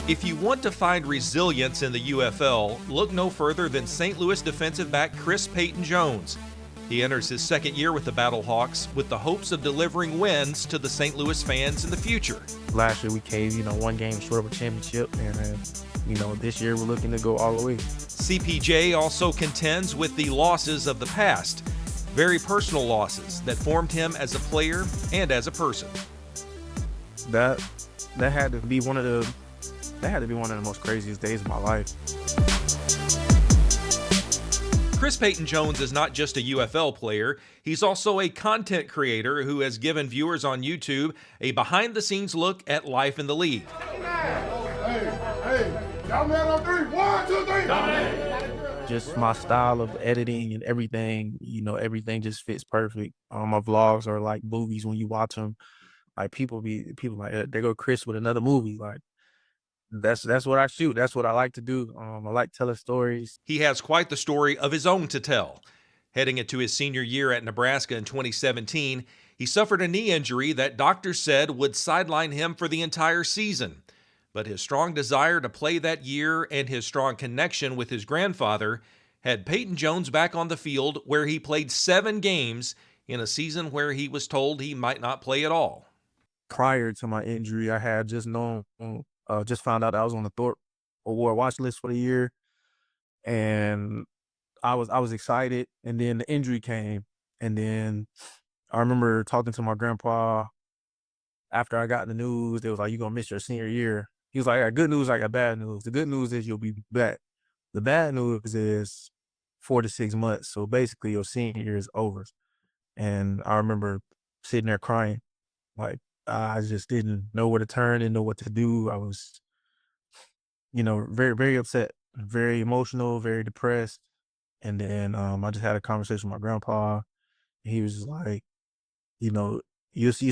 If you want to find resilience in the UFL, look no further than St. Louis defensive back Chris Payton Jones. He enters his second year with the Battlehawks with the hopes of delivering wins to the St. Louis fans in the future. Last year we came, one game short of a championship, and this year we're looking to go all the way. CPJ also contends with the losses of the past, very personal losses that formed him as a player and as a person. That had to be one of the most craziest days of my life. Chris Payton Jones is not just a UFL player, he's also a content creator who has given viewers on YouTube a behind-the-scenes look at life in the league. Hey, y'all man on three. 1, 2, 3. Just my style of editing and everything, everything just fits perfect. My vlogs are like movies when you watch them. Like people like, there go Chris with another movie. Like that's what I shoot. That's what I like to do. I like telling stories. He has quite the story of his own to tell. Heading into his senior year at Nebraska in 2017, he suffered a knee injury that doctors said would sideline him for the entire season. But his strong desire to play that year and his strong connection with his grandfather had Payton Jones back on the field, where he played 7 games in a season where he was told he might not play at all. Prior to my injury, I had just found out I was on the Thorpe Award watch list for the year, and I was excited. And then the injury came, and then I remember talking to my grandpa after I got the news. They was like, "You're gonna miss your senior year." He was like, "I got good news, I got bad news. The good news is you'll be back. The bad news is 4 to 6 months. So basically, your senior year is over." And I remember sitting there crying, like I just didn't know where to turn, didn't know what to do. I was, very, very upset, very emotional, very depressed. And then I just had a conversation with my grandpa. He was just like, you're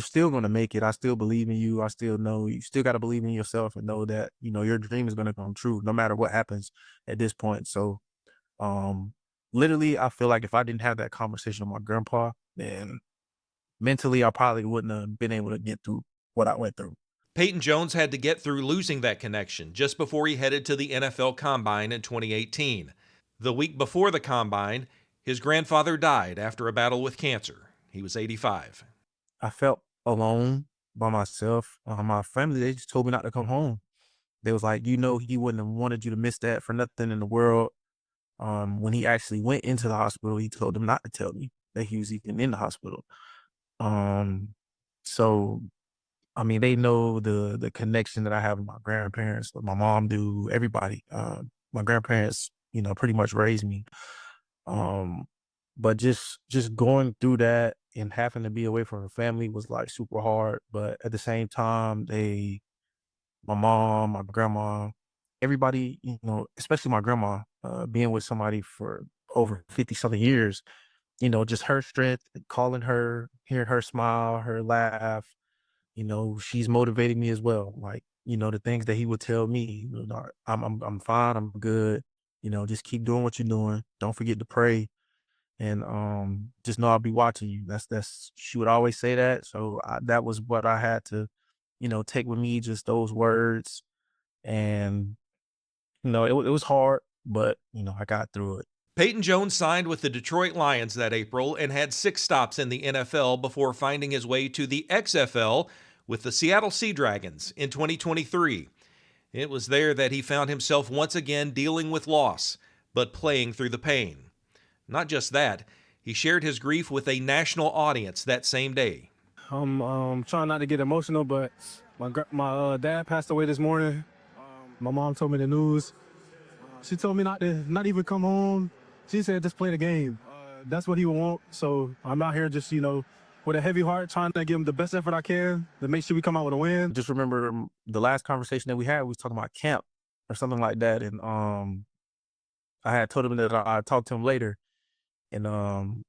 still going to make it. I still believe in you. I still know you still got to believe in yourself and know that, your dream is going to come true no matter what happens at this point. So literally, I feel like if I didn't have that conversation with my grandpa, then mentally, I probably wouldn't have been able to get through what I went through. Payton Jones had to get through losing that connection just before he headed to the NFL Combine in 2018. The week before the Combine, his grandfather died after a battle with cancer. He was 85. I felt alone by myself. My family, they just told me not to come home. They was like, he wouldn't have wanted you to miss that for nothing in the world. When he actually went into the hospital, he told them not to tell me that he was even in the hospital. So, they know the connection that I have with my grandparents, what my mom do, everybody. My grandparents, pretty much raised me. But just going through that and having to be away from her family was like super hard. But at the same time, my mom, my grandma, everybody, especially my grandma, being with somebody for over 50 something years, just her strength, calling her, hearing her smile, her laugh, she's motivating me as well. Like, the things that he would tell me, I'm fine, I'm good. Just keep doing what you're doing. Don't forget to pray. And just know I'll be watching you. She would always say that. So that was what I had to, take with me, just those words. And, it was hard, but, I got through it. Payton Jones signed with the Detroit Lions that April and had 6 stops in the NFL before finding his way to the XFL with the Seattle Sea Dragons in 2023. It was there that he found himself once again dealing with loss, but playing through the pain. Not just that, he shared his grief with a national audience that same day. I'm trying not to get emotional, but my dad passed away this morning. My mom told me the news. She told me not even come home. She said just play the game. That's what he would want. So I'm out here just, with a heavy heart, trying to give him the best effort I can to make sure we come out with a win. Just remember the last conversation that we had, we was talking about camp or something like that. And I had told him that I talked to him later. And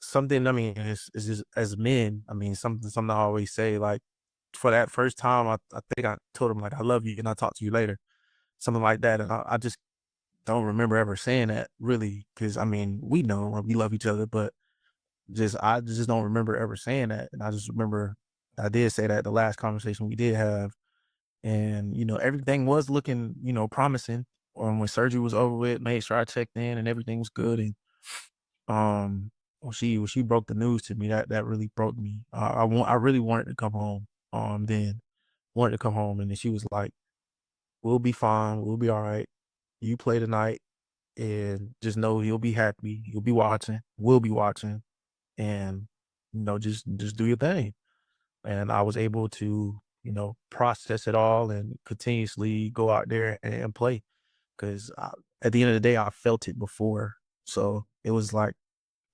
something, it's just as men, something I always say, like, for that first time, I think I told him, like, I love you and I'll talk to you later. Something like that. And I just don't remember ever saying that, really, because, we know we love each other, but I just don't remember ever saying that. And I just remember I did say that the last conversation we did have. And, everything was looking, promising. When surgery was over with, made sure I checked in and everything was good. And when she broke the news to me, that really broke me. I really wanted to come home. Then wanted to come home, and then she was like, "We'll be fine. We'll be all right. You play tonight, and just know you'll be happy. You'll be watching. We'll be watching, and just do your thing." And I was able to, process it all and continuously go out there and play because at the end of the day, I felt it before, so it was like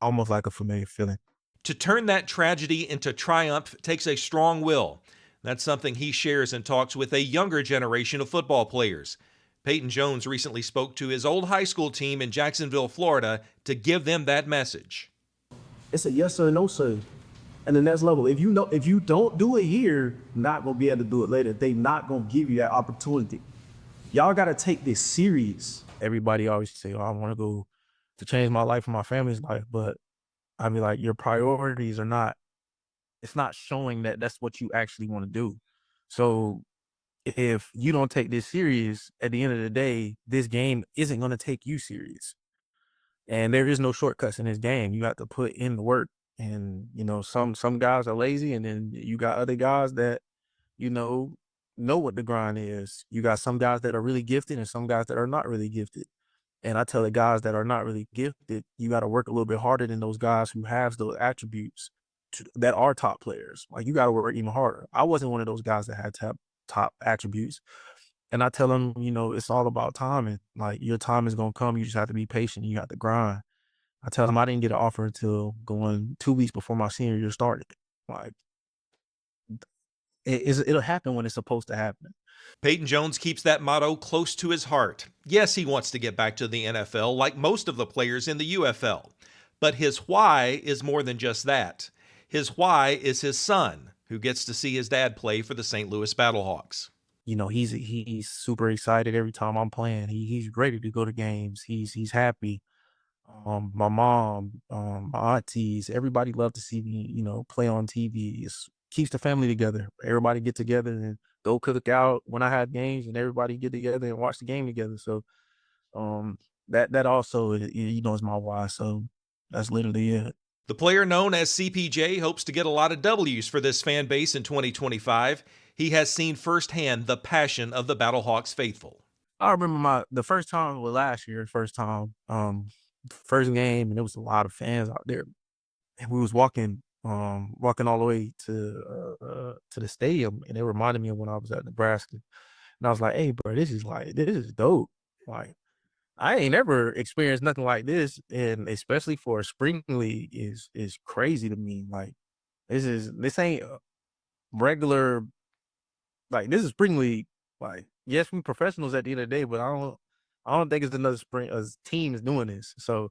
almost like a familiar feeling. To turn that tragedy into triumph takes a strong will. That's something he shares and talks with a younger generation of football players. Payton Jones recently spoke to his old high school team in Jacksonville, Florida, to give them that message. It's a yes or no, sir. And the next level, if you don't do it here, not gonna be able to do it later. They not gonna give you that opportunity. Y'all gotta take this serious. Everybody always say, "Oh, I want to go to change my life and my family's life," but I mean, like, your priorities are not. It's not showing that that's what you actually want to do. So if you don't take this serious, at the end of the day, this game isn't going to take you serious. And there is no shortcuts in this game. You have to put in the work. And, some guys are lazy, and then you got other guys that, know what the grind is. You got some guys that are really gifted and some guys that are not really gifted. And I tell the guys that are not really gifted, you got to work a little bit harder than those guys who have those attributes that are top players. Like, you got to work even harder. I wasn't one of those guys that had top attributes. And I tell them, it's all about timing. Like, your time is going to come. You just have to be patient. You got to grind. I tell them I didn't get an offer until going 2 weeks before my senior year started. Like, it'll happen when it's supposed to happen. Payton Jones keeps that motto close to his heart. Yes, he wants to get back to the NFL like most of the players in the UFL. But his why is more than just that. His why is his son, who gets to see his dad play for the St. Louis Battlehawks. He's super excited every time I'm playing. He's ready to go to games. He's happy. My mom, my aunties, everybody love to see me, play on TV. It keeps the family together. Everybody get together and go cook out when I have games, and everybody get together and watch the game together. So that also is my why. So that's literally it. The player known as CPJ hopes to get a lot of W's for this fan base in 2025. He has seen firsthand the passion of the Battlehawks faithful. I remember the first time was last year, first game, and there was a lot of fans out there. And we was walking all the way to the stadium, and it reminded me of when I was at Nebraska. And I was like, "Hey, bro, this is dope. Like, I ain't ever experienced nothing like this, and especially for a spring league is crazy to me. Like, this ain't regular. Like, this is spring league. Like, yes, we professionals at the end of the day, but I don't think it's another spring team is doing this. So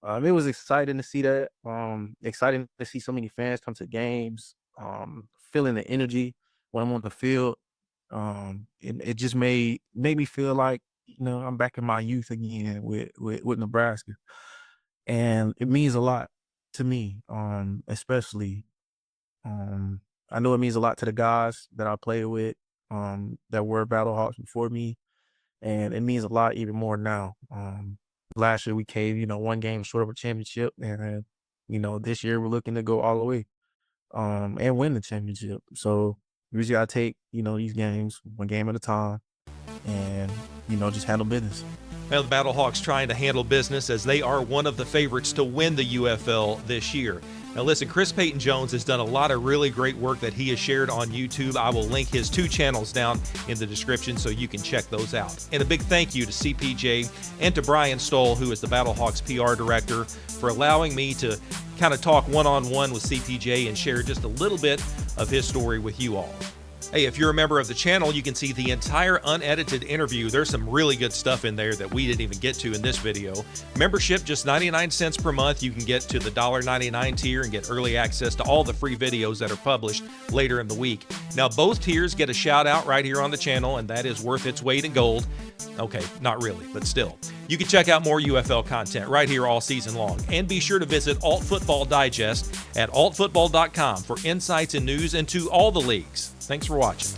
it was exciting to see that. Exciting to see so many fans come to games. Feeling the energy when I'm on the field. It just made me feel like, I'm back in my youth again with Nebraska, and it means a lot to me. Especially, I know it means a lot to the guys that I played with, that were Battlehawks before me, and it means a lot even more now. Last year we came, one game short of a championship, and this year we're looking to go all the way, and win the championship. So we just gotta take, these games one game at a time, and just handle business. Well, the Battlehawks trying to handle business as they are one of the favorites to win the UFL this year. Now listen, Chris Payton Jones has done a lot of really great work that he has shared on YouTube. I will link his 2 channels down in the description so you can check those out. And a big thank you to CPJ and to Brian Stoll, who is the Battlehawks PR director, for allowing me to kind of talk one-on-one with CPJ and share just a little bit of his story with you all. Hey, if you're a member of the channel, you can see the entire unedited interview. There's some really good stuff in there that we didn't even get to in this video. Membership, just 99 cents per month. You can get to the $1.99 tier and get early access to all the free videos that are published later in the week. Now, both tiers get a shout out right here on the channel, and that is worth its weight in gold. Okay, not really, but still. You can check out more UFL content right here all season long. And be sure to visit Alt Football Digest at altfootball.com for insights and news into all the leagues. Thanks for watching.